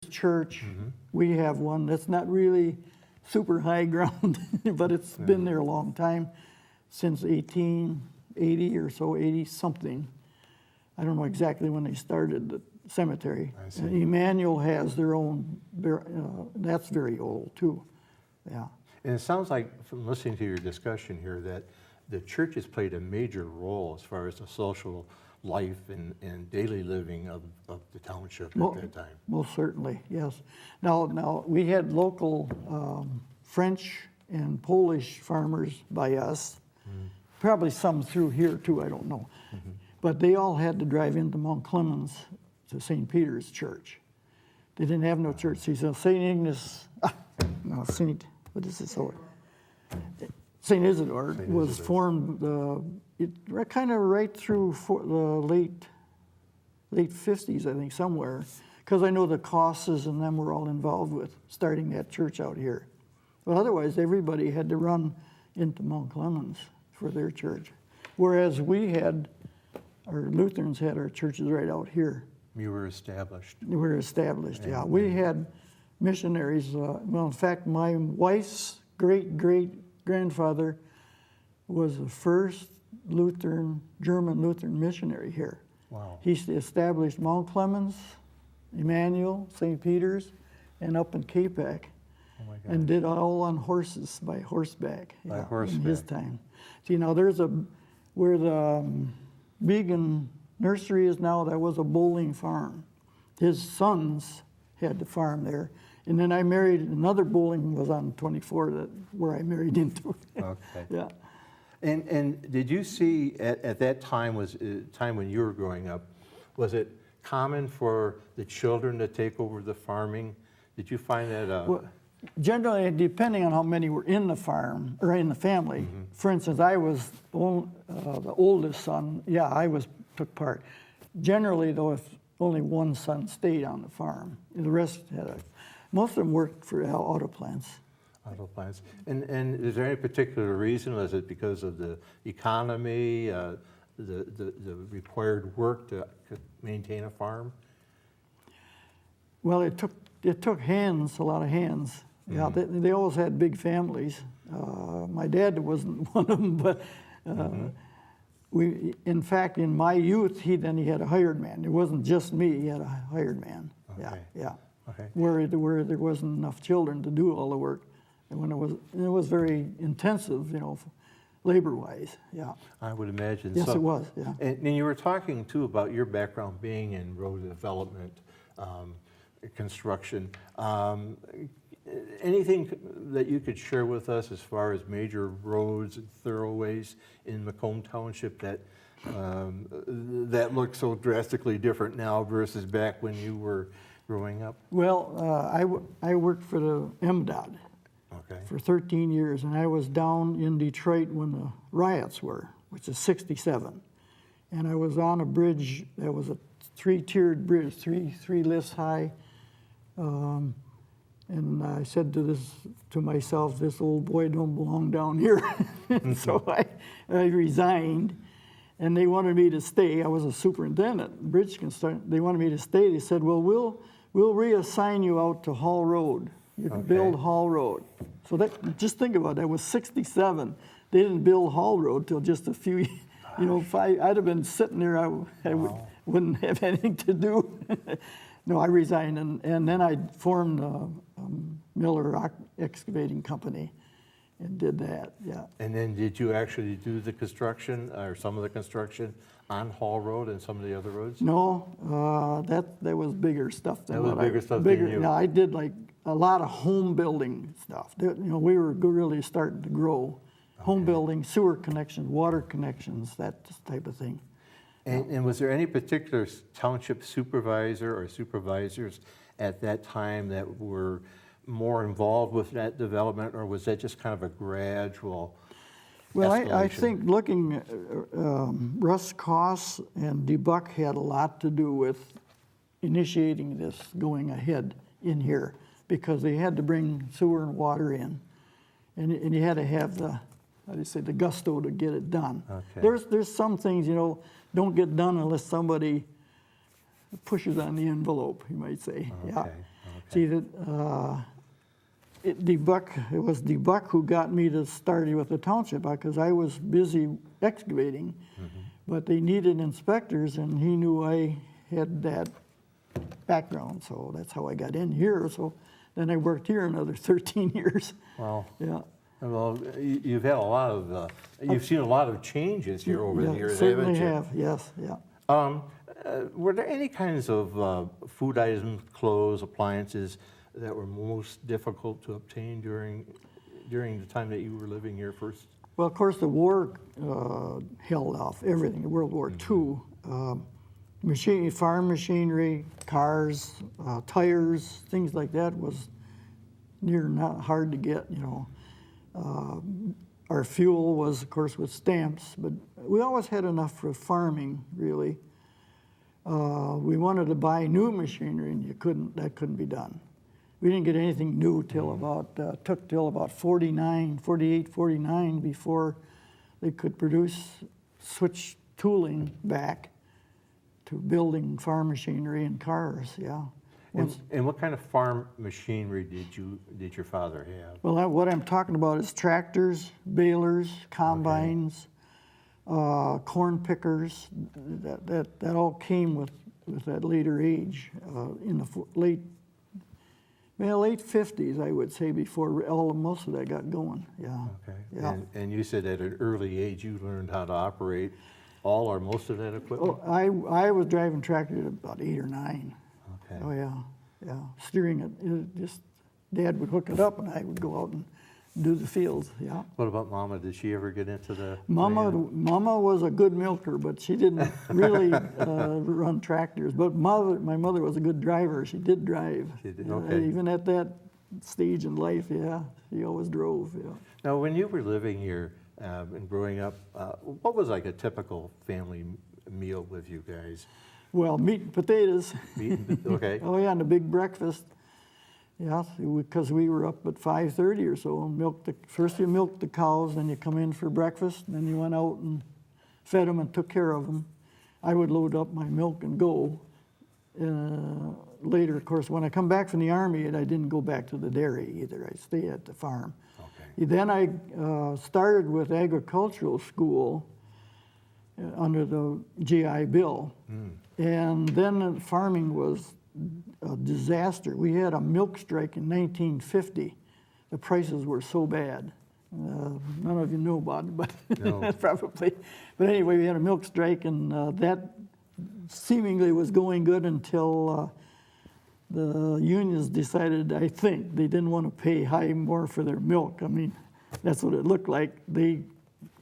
church, we have one that's not really super high ground, but it's been there a long time, since 1880 or so, 80 something. I don't know exactly when they started the cemetery. I see. And Emmanuel has their own, that's very old too, yeah. And it sounds like, from listening to your discussion here, that the church has played a major role as far as the social life and daily living of the township at that time. Most certainly, yes. Now we had local French and Polish farmers by us, probably some through here too, I don't know. But they all had to drive into Mount Clemens to St. Peter's Church. They didn't have no church. He said, St. Ignace, what is this? St. Isidore was formed kind of right through the late 50s, I think, somewhere, because I know the Cosses and them were all involved with starting that church out here. But otherwise, everybody had to run into Mount Clemens for their church, whereas our Lutherans had our churches right out here. You were established. We were established, yeah. We had missionaries. Well, in fact, my wife's great-great-grandfather was the first German Lutheran missionary here. Wow. He established Mount Clemens, Emmanuel, St. Peter's, and up in Capac. Oh my gosh. And did all on horses, by horseback. By horseback. In his time. See, now there's where the Began nursery is now, that was a bowling farm. His sons had the farm there. And then I married, another bowling was on 24, where I married into. Okay. Yeah. And did you see, at that time, was time when you were growing up, was it common for the children to take over the farming? Did you find that? Well, generally, depending on how many were in the farm, or in the family. For instance, I was the oldest son. Yeah, took part. Generally, though, if only one son stayed on the farm, the rest most of them worked for auto plants. Auto plants. And is there any particular reason? Was it because of the economy, the required work to maintain a farm? Well, it took hands, a lot of hands. Yeah, they always had big families. My dad wasn't one of them, but in fact, in my youth, he had a hired man. It wasn't just me; he had a hired man. Okay. Yeah. Okay. Where there wasn't enough children to do all the work, and when it was very intensive, labor-wise. Yeah. I would imagine. Yes, so. It was. Yeah. And you were talking too about your background being in road development, construction. Anything that you could share with us as far as major roads and thoroughways in Macomb Township that look so drastically different now versus back when you were growing up? Well, I worked for the MDOT for 13 years, and I was down in Detroit when the riots were, which is 67. And I was on a bridge that was a three-tiered bridge, three lifts high. And I said to myself, this old boy don't belong down here. So I resigned, and they wanted me to stay. I was a superintendent, bridge construction. They wanted me to stay. They said, well, we'll reassign you out to Hall Road. You can build Hall Road. So just think about it. That was 67. They didn't build Hall Road till just a few, I'd have been sitting there. I wouldn't have anything to do. No, I resigned, and then I formed a Miller Rock Excavating Company and did that, yeah. And then did you actually do the construction, or some of the construction, on Hall Road and some of the other roads? No, that was bigger stuff than that was bigger stuff than you. Yeah, I did like a lot of home building stuff. We were really starting to grow. Home building, sewer connections, water connections, that type of thing. And was there any particular township supervisor or supervisors at that time that were more involved with that development, or was that just kind of a gradual Well, escalation? I think looking at Russ Koss and DeBuck had a lot to do with initiating this going ahead in here, because they had to bring sewer and water in, and you had to have the gusto to get it done. Okay. There's some things, don't get done unless somebody pushes on the envelope, you might say. Okay. Yeah. See, it was DeBuck who got me to start with the township because I was busy excavating, but they needed inspectors, and he knew I had that background, so that's how I got in here. So then I worked here another 13 years. Wow. Yeah. Well, you've had a lot of, you've seen a lot of changes here over the years, certainly haven't you? have, yes, yeah. Were there any kinds of food items, clothes, appliances that were most difficult to obtain during the time that you were living here first? Well, of course, the war held off everything, World War II. Farm machinery, cars, tires, things like that was near not hard to get, you know. Our fuel was, of course, with stamps, but we always had enough for farming, really. We wanted to buy new machinery, and that couldn't be done. We didn't get anything new till took till about 48, 49 before they could switch tooling back to building farm machinery and cars, yeah. And what kind of farm machinery did your father have? Well, what I'm talking about is tractors, balers, combines, corn pickers. That all came with that later age, in the late 50s, I would say, before most of that got going. Yeah. Okay. Yeah. And you said at an early age you learned how to operate all or most of that equipment? Oh, I was driving tractor at about 8 or 9. Okay. Oh yeah. Steering it just Dad would hook it up, and I would go out and do the fields. Yeah. What about Mama? Did she ever get into the Mama was a good milker, but she didn't really run tractors. But my mother was a good driver. She did drive. She did, okay. Even at that stage in life, yeah, she always drove. Yeah. Now, when you were living here and growing up, what was like a typical family meal with you guys? Well, meat and potatoes. Okay. Oh yeah, and a big breakfast. Yeah, because we were up at 5:30 or so and first you milked the cows, then you come in for breakfast, and then you went out and fed them and took care of them. I would load up my milk and go. Later, of course, when I come back from the Army, I didn't go back to the dairy either. I stayed at the farm. Okay. Then I started with agricultural school under the GI Bill. And then farming was a disaster. We had a milk strike in 1950. The prices were so bad. None of you know about it, but no. Probably. But anyway, we had a milk strike, and that seemingly was going good until the unions decided, I think, they didn't want to pay more for their milk. I mean, that's what it looked like. They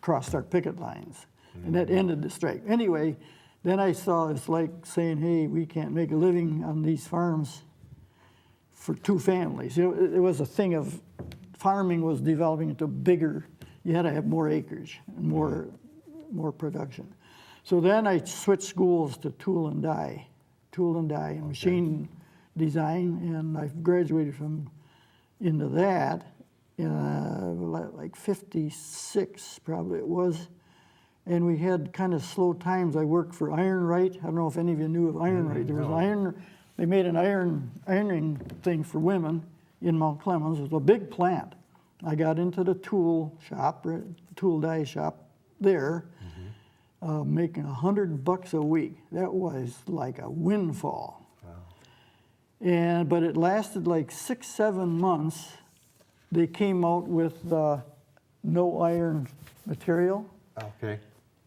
crossed our picket lines, and that ended the strike. Anyway, then I saw it's like saying, hey, we can't make a living on these farms for 2 families. You know, it was a thing of farming was developing into bigger, you had to have more acreage and more production. So then I switched schools to tool and die and machine design, and I graduated into that like 56 probably it was. And we had kind of slow times. I worked for Ironwright. I don't know if any of you knew of Ironwright. There was they made an ironing thing for women in Mount Clemens. It was a big plant. I got into the tool shop, tool die shop there, making $100 a week. That was like a windfall. Wow. But it lasted like 6-7 months. They came out with no iron material. Okay.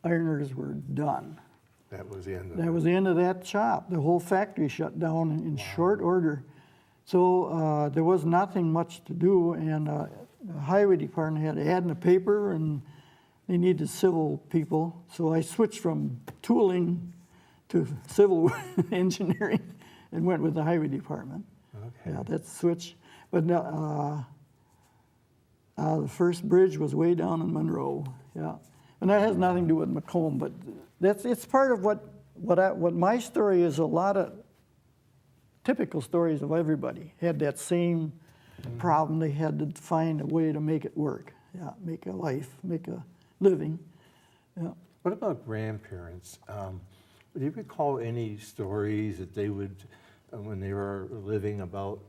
Ironers were done. That was the end of That was the end of that shop. The whole factory shut down in short order. So there was nothing much to do, and the highway department had an ad in the paper, and they needed civil people. So I switched from tooling to civil engineering and went with the highway department. Okay. Yeah, that switch. But the first bridge was way down in Monroe. Yeah. And that has nothing to do with Macomb, but it's part of what my story is. A lot of typical stories of everybody had that same problem. They had to find a way to make it work. Yeah, make a life, make a living. Yeah. What about grandparents? Do you recall any stories that they would, when they were living, about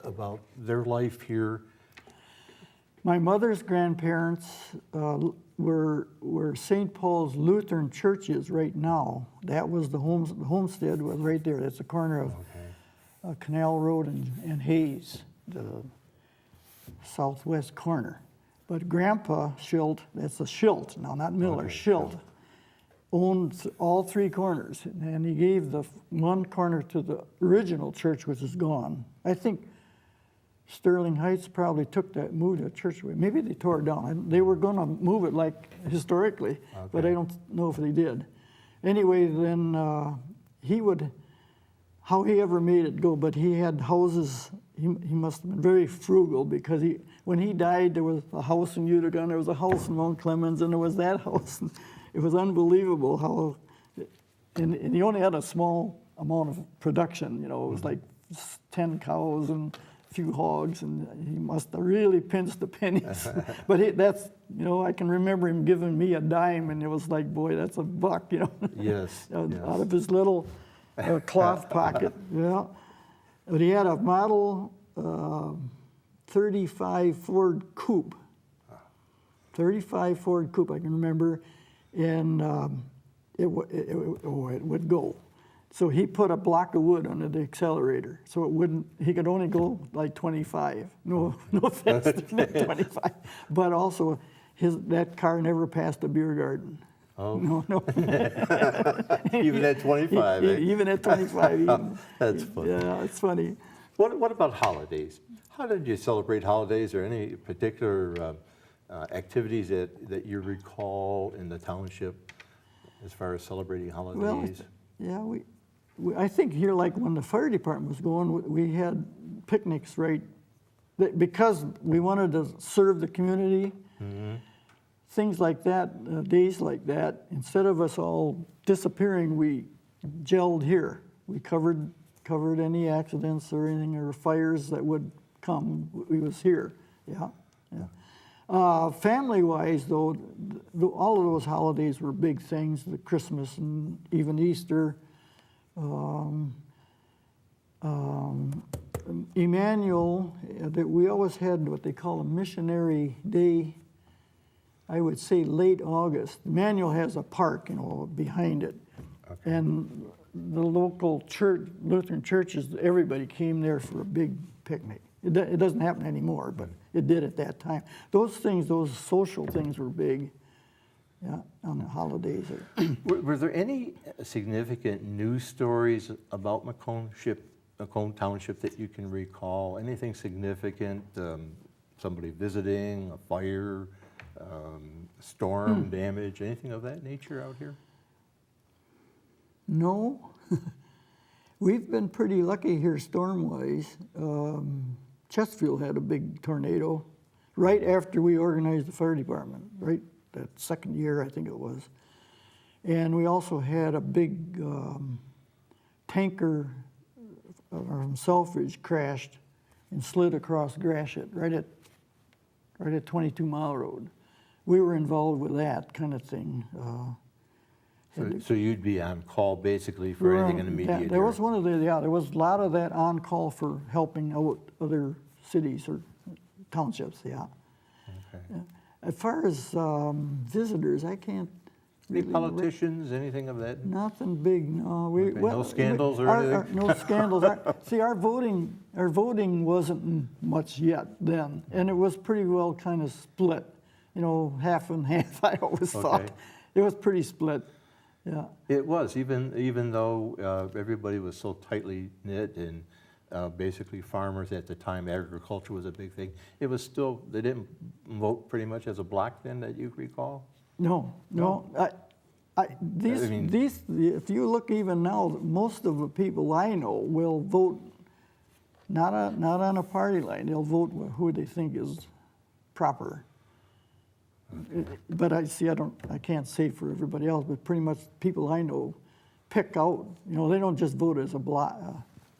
about their life here? My mother's grandparents were St. Paul's Lutheran Church is right now. That was the homestead was right there. That's the corner of Canal Road and Hayes, the southwest corner. But Grandpa Schilt, that's a Schilt, now not Miller, Schilt, owned all three corners. And he gave the one corner to the original church, which is gone. I think Sterling Heights probably moved that church away. Maybe they tore it down. They were going to move it like historically, but I don't know if they did. Anyway, then how he ever made it go, but he had houses. He must have been very frugal because when he died, there was a house in Utica, and there was a house in Mount Clemens, and there was that house. It was unbelievable how, and he only had a small amount of production. It was like 10 cows and few hogs, and he must have really pinched the pennies. But I can remember him giving me a dime, and it was like, boy, that's a buck, Yes. out of his little cloth pocket. Yeah. But he had a model 35 Ford Coupe. 35 Ford Coupe, I can remember, and it would go. So he put a block of wood under the accelerator, so he could only go like 25. No faster than 25. But also, that car never passed a beer garden. Oh. No. Even at 25, eh? Even at 25. That's funny. Yeah, it's funny. What about holidays? How did you celebrate holidays, or any particular activities that you recall in the township as far as celebrating holidays? Well, I think here, like when the fire department was going, we had picnics, right? Because we wanted to serve the community, things like that, days like that. Instead of us all disappearing, we gelled here. We covered any accidents or anything or fires that would come. We was here, yeah. Family-wise, though, all of those holidays were big things. The Christmas and even Easter. Emmanuel, that we always had what they call a missionary day. I would say late August. Emmanuel has a park, behind it, and the local church, Lutheran churches, everybody came there for a big picnic. It doesn't happen anymore, but it did at that time. Those social things were big. Yeah, on the holidays. Were there any significant news stories about Macomb Township that you can recall? Anything significant? Somebody visiting, a fire, storm damage, anything of that nature out here? No. We've been pretty lucky here storm-wise. Chesterfield had a big tornado right after we organized the fire department, right? That second year, I think it was. And we also had a big tanker from Selfridge crashed and slid across Gratiot, right at 22 Mile Road. We were involved with that kind of thing. So you'd be on call basically for anything in the immediate There area? was there was a lot of that on call for helping out other cities or townships, yeah. Okay. As far as visitors, I can't Any really... politicians, anything of that? Nothing big, no. No scandals or anything? No scandals. See, our voting wasn't much yet then, and it was pretty well kind of split, half and half, I always thought. It was pretty split, yeah. It was, even though everybody was so tightly knit and basically farmers at the time, agriculture was a big thing. It was still, they didn't vote pretty much as a block then that you recall? No. If you look even now, most of the people I know will vote not on a party line. They'll vote who they think is proper. But I can't say for everybody else, but pretty much people I know pick out, they don't just vote as a block.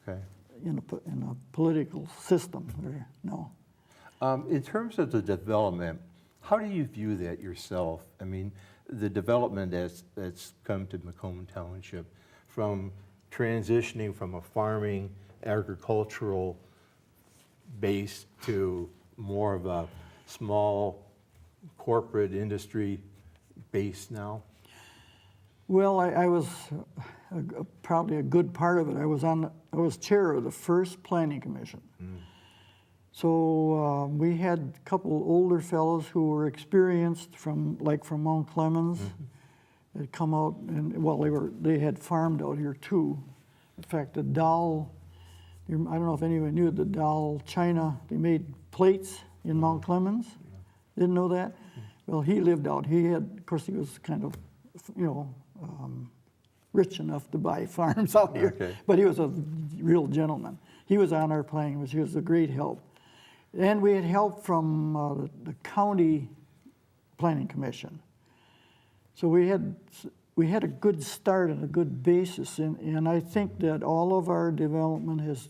Okay. In a political system, no. In terms of the development, how do you view that yourself? I mean, the development that's come to Macomb Township from transitioning from a farming, agricultural base to more of a small corporate industry base now? Well, I was probably a good part of it. I was chair of the first planning commission. So we had a couple older fellows who were experienced from Mount Clemens. They'd come out and they had farmed out here too. In fact, the Dow, I don't know if anyone knew the Dow China, they made plates in Mount Clemens. Didn't know that? Well, he lived out. Of course, he was kind of, rich enough to buy farms out here. Okay. But he was a real gentleman. He was on our planning, he was a great help. And we had help from the county planning commission. So we had a good start and a good basis, and I think that all of our development has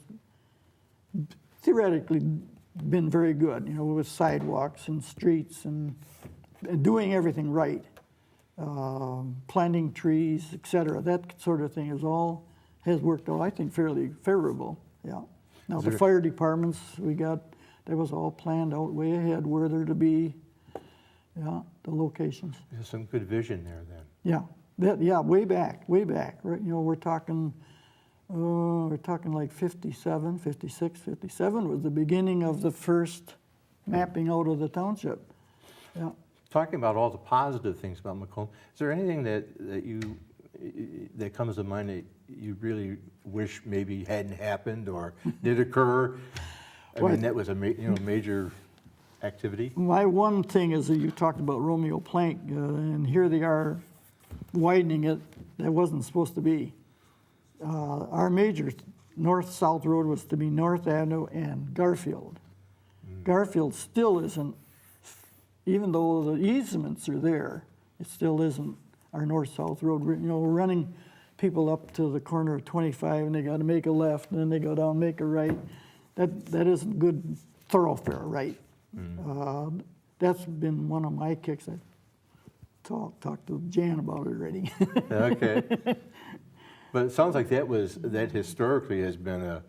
theoretically been very good, with sidewalks and streets and doing everything right, planting trees, et cetera. That sort of thing has worked out, I think, fairly favorable, yeah. Now, the fire departments, that was all planned out way ahead where they're to be, yeah, the locations. There's some good vision there then. Yeah, way back, right? We're talking like 57, 56, 57 was the beginning of the first mapping out of the township. Yeah. Talking about all the positive things about Macomb, is there anything that comes to mind that you really wish maybe hadn't happened or did occur? I mean, that was a major activity. My one thing is that you talked about Romeo Plank, and here they are widening it. That wasn't supposed to be. Our major north-south road was to be North Avenue and Garfield. Garfield still isn't, even though the easements are there, it still isn't our north-south road. We're running people up to the corner of 25 and they got to make a left and then they go down, make a right. That isn't good thoroughfare, right? That's been one of my kicks. I talked to Jan about it already. Okay. But it sounds like that historically has been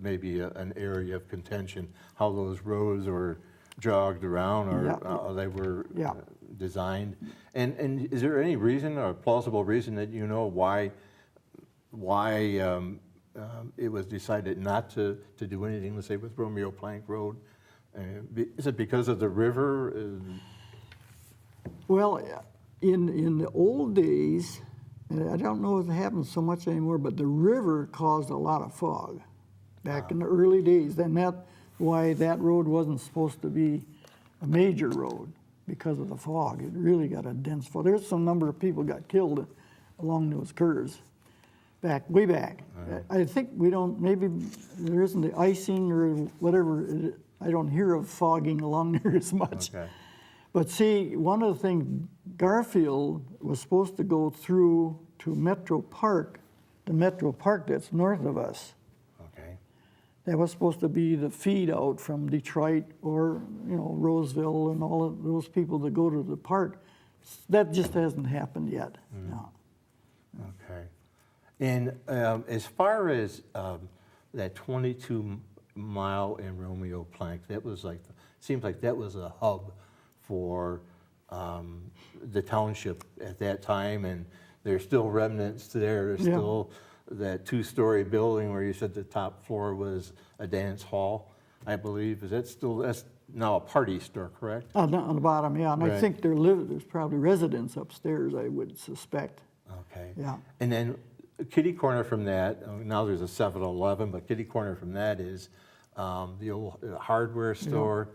maybe an area of contention, how those roads were jogged around or how they were designed. And is there any reason or plausible reason that why it was decided not to do anything, let's say, with Romeo Plank Road? Is it because of the river? Well, in the old days, and I don't know if it happens so much anymore, but the river caused a lot of fog back in the early days. And that's why that road wasn't supposed to be a major road, because of the fog. It really got a dense fog. There's some number of people got killed along those curves. Way back. I think maybe there isn't the icing or whatever. I don't hear of fogging along there as much. Okay. But see, one of the things, Garfield was supposed to go through to Metro Park, the Metro Park that's north of us. Okay. That was supposed to be the feed out from Detroit or, Roseville and all of those people that go to the park. That just hasn't happened yet. No. Okay. And as far as that 22-mile in Romeo Plank, that was seems like that was a hub for the township at that time, and there's still remnants there. There's still that two-story building where you said the top floor was a dance hall, I believe. Is that still, that's now a party store, correct? On the bottom, yeah. And Right. I think there's probably residents upstairs, I would suspect. Okay. Yeah. And then kitty corner from that, now there's a 7-Eleven, but kitty corner from that is the old hardware store.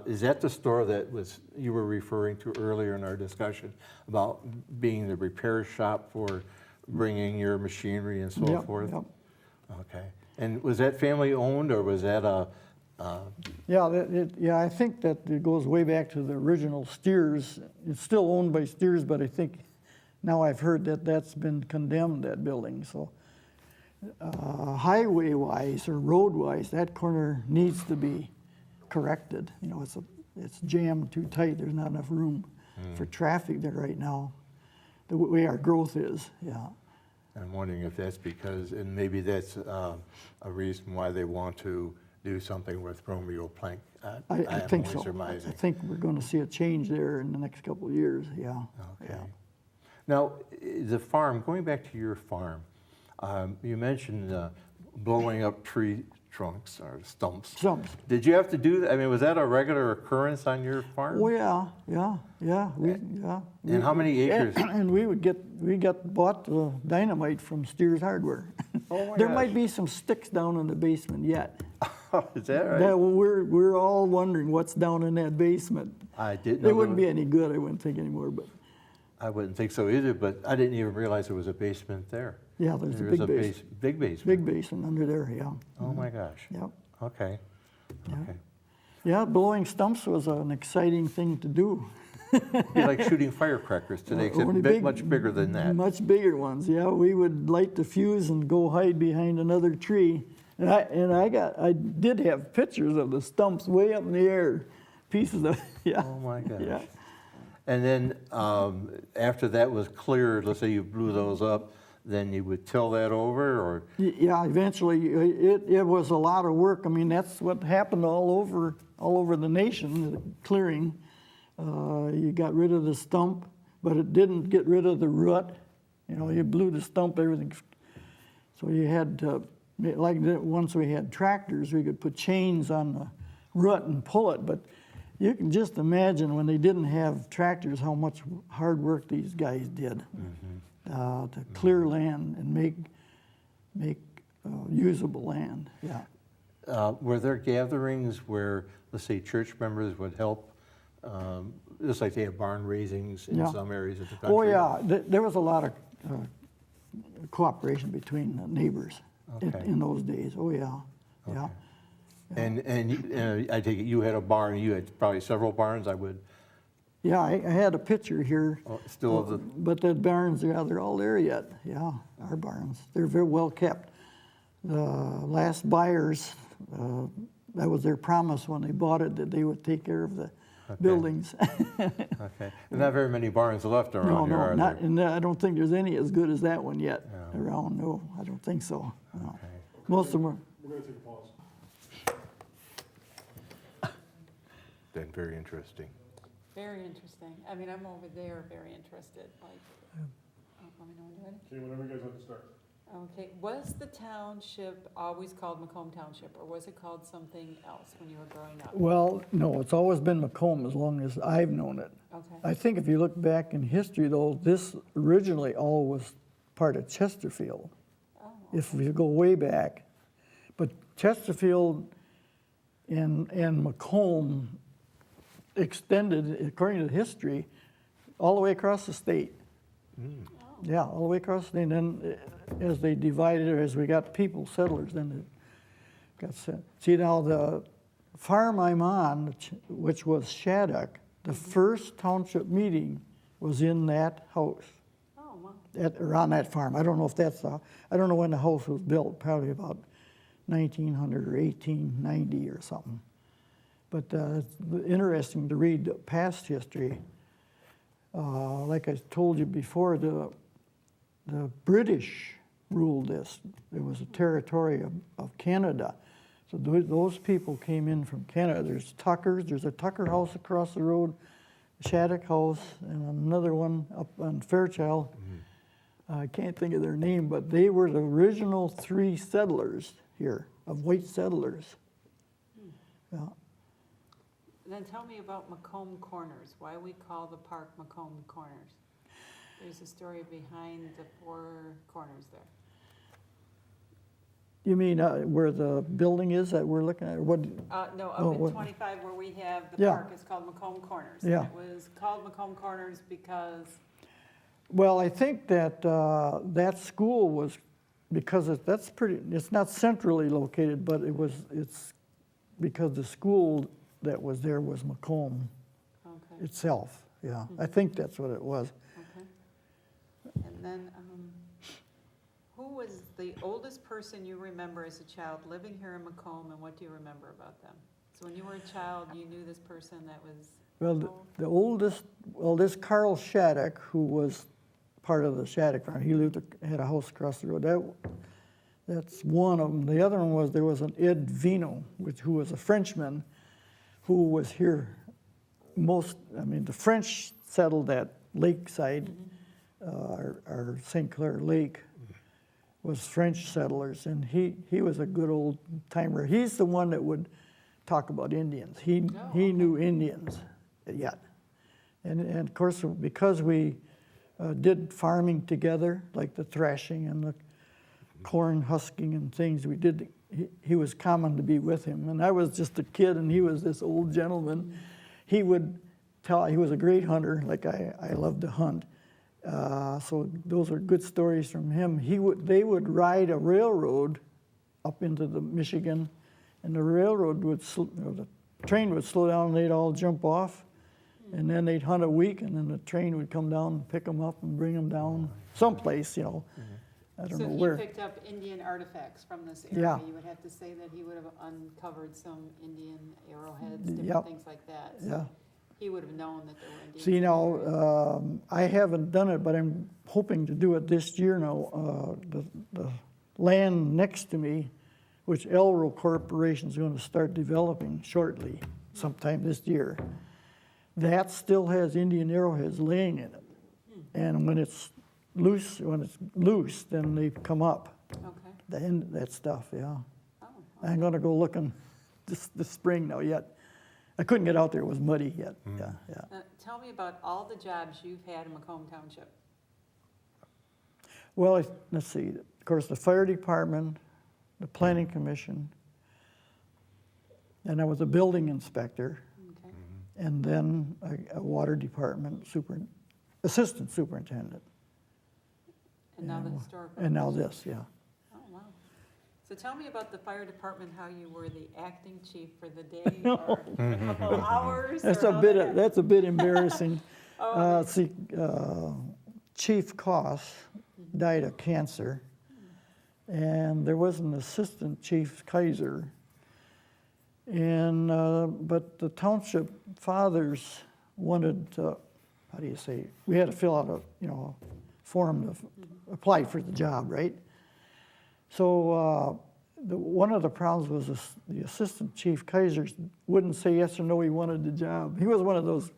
Is that the store that you were referring to earlier in our discussion about being the repair shop for bringing your machinery and so forth? Yep. Okay. And was that family owned or was that a? I think that it goes way back to the original Steers. It's still owned by Steers, but I think now I've heard that that's been condemned, that building. So highway-wise or road-wise, that corner needs to be corrected. It's jammed too tight. There's not enough room for traffic there right now, the way our growth is, I'm wondering if that's because, and maybe that's a reason why they want to do something with Romeo Plank. I am think only so. surmising. I think we're going to see a change there in the next couple of years, yeah. Okay. Yeah. Now, the farm, going back to your farm, you mentioned blowing up tree trunks or stumps. Stumps. Did you have to do that? I mean, was that a regular occurrence on your farm? Oh, yeah. And how many acres? And we bought dynamite from Steers Hardware. Oh my There gosh. might be some sticks down in the basement yet. Is that right? That we're all wondering what's down in that basement. I didn't know. It wouldn't be any good, I wouldn't think anymore, but I wouldn't think so either, but I didn't even realize there was a basement there. yeah, there's a There big was basement. big basement. Big basin under there, yeah. Oh my gosh. Yep. Okay. Yeah. Okay. Yeah, blowing stumps was an exciting thing to do. It'd be like shooting firecrackers today, except Only much bigger than that. Much bigger ones, yeah. We would light the fuse and go hide behind another tree. And I did have pictures of the stumps way up in the air, pieces of, yeah. Oh my gosh. Yeah. And then after that was cleared, let's say you blew those up, then you would till that over, or? Yeah, eventually it was a lot of work. I mean, that's what happened all over the nation, the clearing. You got rid of the stump, but it didn't get rid of the root. You know, you blew the stump, everything. So you had to, once we had tractors, we could put chains on the root and pull it. But you can just imagine when they didn't have tractors how much hard work these guys did to clear land and make usable land. Yeah. Were there gatherings where, let's say, church members would help, just like they have barn raisings in Yeah. some areas of the country? Oh yeah, there was a lot of cooperation between the neighbors Okay. in those days. Oh yeah, yeah. Okay. And I take it you had a barn, you had probably several barns, I would, Yeah, I had a picture here. still of the, But the barns, yeah, they're all there yet. Yeah, our barns. They're very well kept. The last buyers, that was their promise when they bought it, that they would take care of the buildings. okay. There's not very many barns left around No, here, no, are not, there? and I don't think there's any as good as that one yet Yeah. around. No, I don't think so. No. Okay. Most of them are. We're going to take a pause. Then very interesting. Very interesting. I mean, I'm over there very interested, like, let me know when you're ready. Okay, whenever you guys have to start. Okay, was the township always called Macomb Township, or was it called something else when you were growing up? Well, no, it's always been Macomb as long as I've known it. Okay, I think if you look back in history, though, this originally all was part of Chesterfield, oh, if you go way back. But Chesterfield and Macomb extended, according to history, all the way across the state. oh, Yeah, all the way across the state. And then as they divided, or as we got people, settlers, then it got set. See, now the farm I'm on, which was Shattuck, the first township meeting was in that house, oh, wow. around that farm. I don't know if that's, I don't know when the house was built, probably about 1900 or 1890 or something. But it's interesting to read past history. Like I told you before, the British ruled this. It was a territory of Canada. So those people came in from Canada. There's Tuckers. There's a Tucker house across the road, Shattuck house, and another one up on Fairchild. I can't think of their name, but they were the original 3 settlers here, of white settlers. Yeah. Then tell me about Macomb Corners, why we call the park Macomb Corners. There's a story behind the 4 corners there. You mean where the building is that we're looking at? Or what? No, Oh, up in what- 25 where we have the Yeah. park, it's called Macomb Corners. Yeah. And it was called Macomb Corners because, Well, I think that that school was, because it's not centrally located, but it's because the school that was there was Macomb okay, itself. Yeah, I think that's what it was. okay. And then, who was the oldest person you remember as a child living here in Macomb, and what do you remember about them? So when you were a child, you knew this person that was Well, old? the oldest, this Carl Shattuck, who was part of the Shattuck farm, he had a house across the road. That's one of them. The other one was, there was an Ed Vino, who was a Frenchman, who was here the French settled that lakeside, our St. Clair Lake was French settlers, and he was a good old timer. He's the one that would talk about Indians. He knew Indians yet. And of course, because we did farming together, like the thrashing and the corn husking and things, he was common to be with him. And I was just a kid, and he was this old gentleman. He would tell, he was a great hunter, like I love to hunt. So those are good stories from him. They would ride a railroad up into the Michigan, and the railroad the train would slow down, and they'd all jump off, and then they'd hunt a week, and then the train would come down and pick them up and bring them down someplace, I don't know where. So he picked up Indian artifacts from this area. Yeah. You would have to say that he would have uncovered some Indian arrowheads, different Yep. things like that. So Yeah. he would have known that there were Indians. See, in the area. now, I haven't done it, but I'm hoping to do it this year now. The land next to me, which Elro Corporation is going to start developing shortly, sometime this year, that still has Indian arrowheads laying in it. And when it's loose, then they come up. Okay. That stuff, yeah. Oh, I'm going to go looking this spring now yet. I couldn't get out there, it was muddy yet, yeah. Tell me about all the jobs you've had in Macomb Township. Well, let's see, of course, the fire department, the planning commission, and I was a building inspector, Okay. and then a water department assistant superintendent. And now the Yeah, historical. And now this, yeah. Oh, wow. So tell me about the fire department, how you were the acting chief for the day or a couple of hours? That's or a how bit, that- that's a bit embarrassing. Oh, See, Chief Koss died of cancer, and there was an assistant, Chief Kaiser, and but the township fathers wanted to, how do you say, we had to fill out a form to apply for the job, right? So one of the problems was the assistant chief Kaiser wouldn't say yes or no, he wanted the job. He was one of those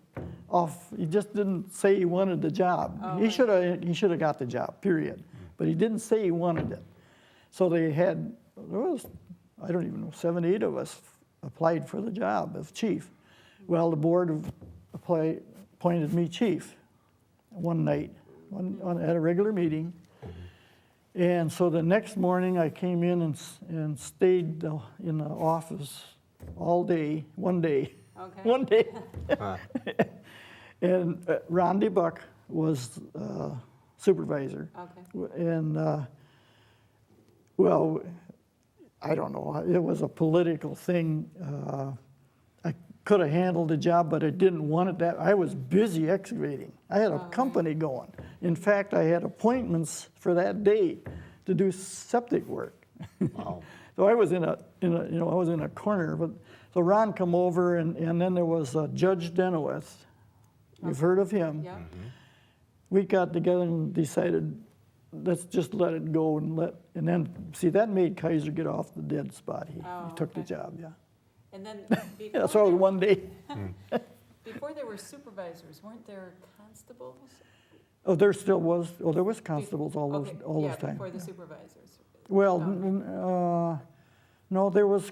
he just didn't say he wanted the job. Oh, He should have got the job, period. But he didn't say he wanted it. So there was, I don't even know, 7, 8 of us applied for the job of chief. Well, the board appointed me chief one night at a regular meeting. And so the next morning I came in and stayed in the office all day, one day. Okay. One day. Ah. And Ron DeBuck was supervisor. Okay. And, well, I don't know, it was a political thing. I could have handled the job, but I didn't want it I was busy excavating. I had a company going. In fact, I had appointments for that day to do septic work. Wow. So I was I was in a corner, but so Ron come over, and then there was Judge Denoweth. You've heard of him. Yeah. We got together and decided, let's just let it go and then, see, that made Kaiser get off the dead spot. He took the okay. job, yeah. And then Yeah, so it was one day. before there were supervisors, weren't there constables? Oh, there still was, there was constables all those Yeah, time. before the supervisors. Well, No. no, there was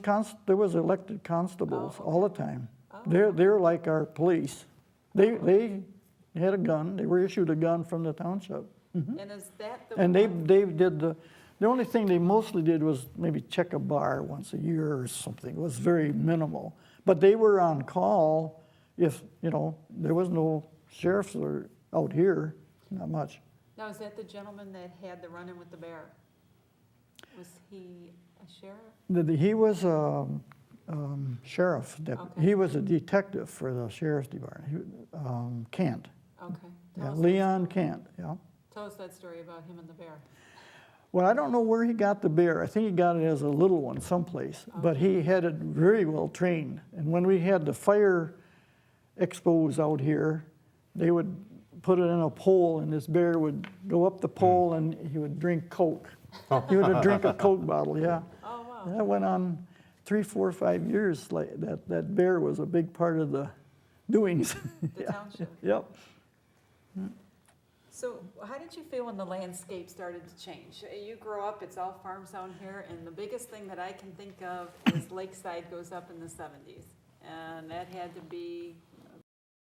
elected constables Oh, all the time. Oh. They're like our police. They had a gun. They were issued a gun from the township. And is that the And one? they did the only thing they mostly did was maybe check a bar once a year or something. It was very minimal. But they were on call if, there was no sheriffs out here, not much. Now, is that the gentleman that had the run-in with the bear? Was he a sheriff? He was a sheriff. Okay. He was a detective for the sheriff's department. Kent. Okay. Yeah, Tell us Leon Kent, yeah. Tell us that story about him and the bear. Well, I don't know where he got the bear. I think he got it as a little one someplace, but he had it very well trained. And when we had the fire expos out here, they would put it in a pole, and this bear would go up the pole and he would drink Coke. He would have drank a Coke bottle, yeah. Oh, wow. That went on 3, 4, 5 years, like, that bear was a big part of the doings. The township. Yep. So how did you feel when the landscape started to change? You grow up, it's all farms down here, and the biggest thing that I can think of is Lakeside goes up in the 70s. And that had to be